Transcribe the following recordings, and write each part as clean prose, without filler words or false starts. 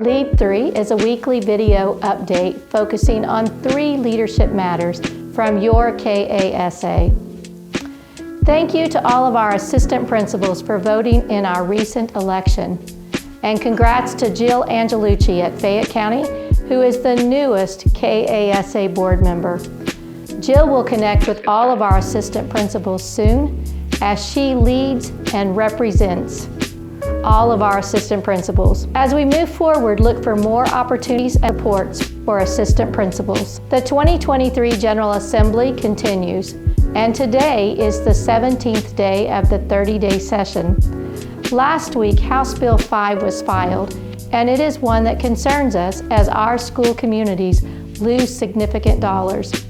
Lead 3 is a weekly video update focusing on 3 leadership matters from your KASA. Thank you to all of our assistant principals for voting in our recent election. And congrats to Jill Angelucci at Fayette County, who is the newest KASA board member. Jill will connect with all of our assistant principals soon as she leads and represents all of our assistant principals. As we move forward, look for more opportunities and reports for assistant principals. The 2023 General Assembly continues, and today is the 17th day of the 30-day session. Last week, House Bill 5 was filed, and it is one that concerns us as our school communities lose significant dollars.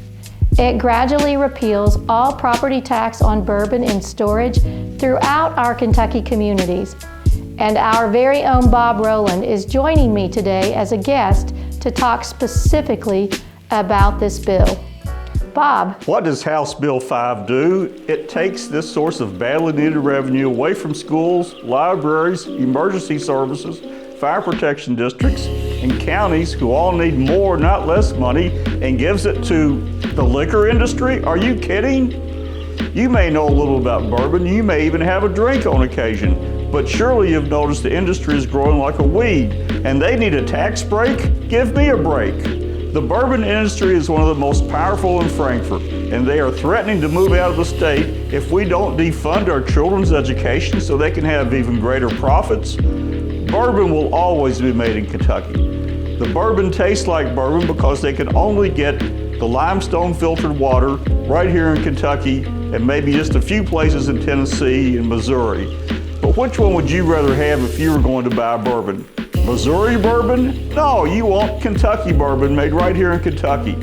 It gradually repeals all property tax on bourbon in storage throughout our Kentucky communities. And our very own Bob Rowland is joining me today as a guest to talk specifically about this bill. Bob. What does House Bill 5 do? It takes this source of badly needed revenue away from schools, libraries, emergency services, fire protection districts, and counties who all need more, not less money, and gives it to the liquor industry? Are you kidding? You may know a little about bourbon, you may even have a drink on occasion. But surely you've noticed the industry is growing like a weed, and they need a tax break? Give me a break. The bourbon industry is one of the most powerful in Frankfort, and they are threatening to move out of the state if we don't defund our children's education so they can have even greater profits. Bourbon will always be made in Kentucky. The bourbon tastes like bourbon because they can only get the limestone filtered water right here in Kentucky and maybe just a few places in Tennessee and Missouri. But which one would you rather have if you were going to buy bourbon? Missouri bourbon? No, you want Kentucky bourbon made right here in Kentucky.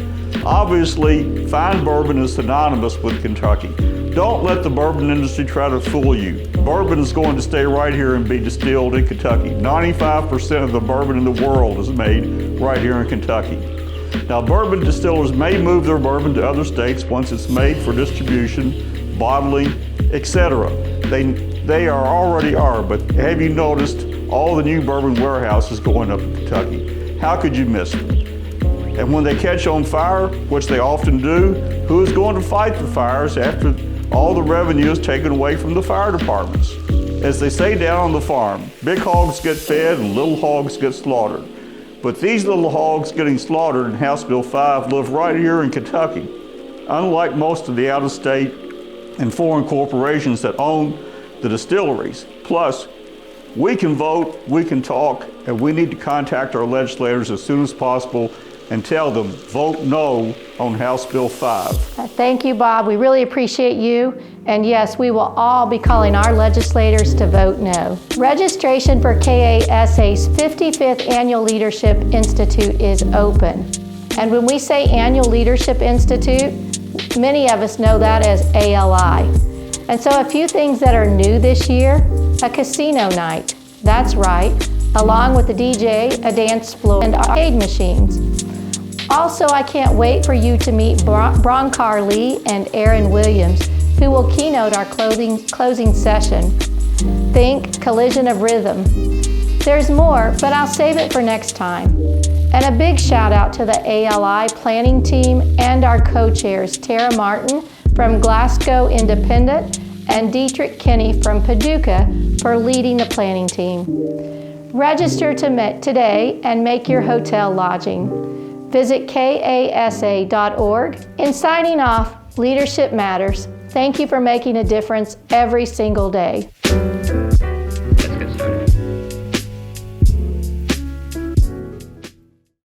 Obviously, fine bourbon is synonymous with Kentucky. Don't let the bourbon industry try to fool you. Bourbon is going to stay right here and be distilled in Kentucky. 95% of the bourbon in the world is made right here in Kentucky. Now, bourbon distillers may move their bourbon to other states once it's made for distribution, bottling, etc. They already are, but have you noticed all the new bourbon warehouses going up in Kentucky? How could you miss them? And when they catch on fire, which they often do, who is going to fight the fires after all the revenue is taken away from the fire departments? As they say down on the farm, big hogs get fed and little hogs get slaughtered. But these little hogs getting slaughtered in House Bill 5 live right here in Kentucky. Unlike most of the out-of-state and foreign corporations that own the distilleries. Plus, we can vote, we can talk, and we need to contact our legislators as soon as possible and tell them, vote no on House Bill 5. Thank you, Bob. We really appreciate you. And yes, we will all be calling our legislators to vote no. Registration for KASA's 55th Annual Leadership Institute is open. And when we say Annual Leadership Institute, many of us know that as ALI. And so a few things that are new this year: a casino night, that's right, along with a DJ, a dance floor, and arcade machines. Also, I can't wait for you to meet Broncar Lee and Aaron Williams, who will keynote our closing session. Think collision of rhythm. There's more, but I'll save it for next time. And a big shout out to the ALI planning team and our co-chairs, Tara Martin from Glasgow Independent and Dietrich Kinney from Paducah for leading the planning team. Register today and make your hotel lodging. Visit kasa.org. In signing off, Leadership Matters. Thank you for making a difference every single day.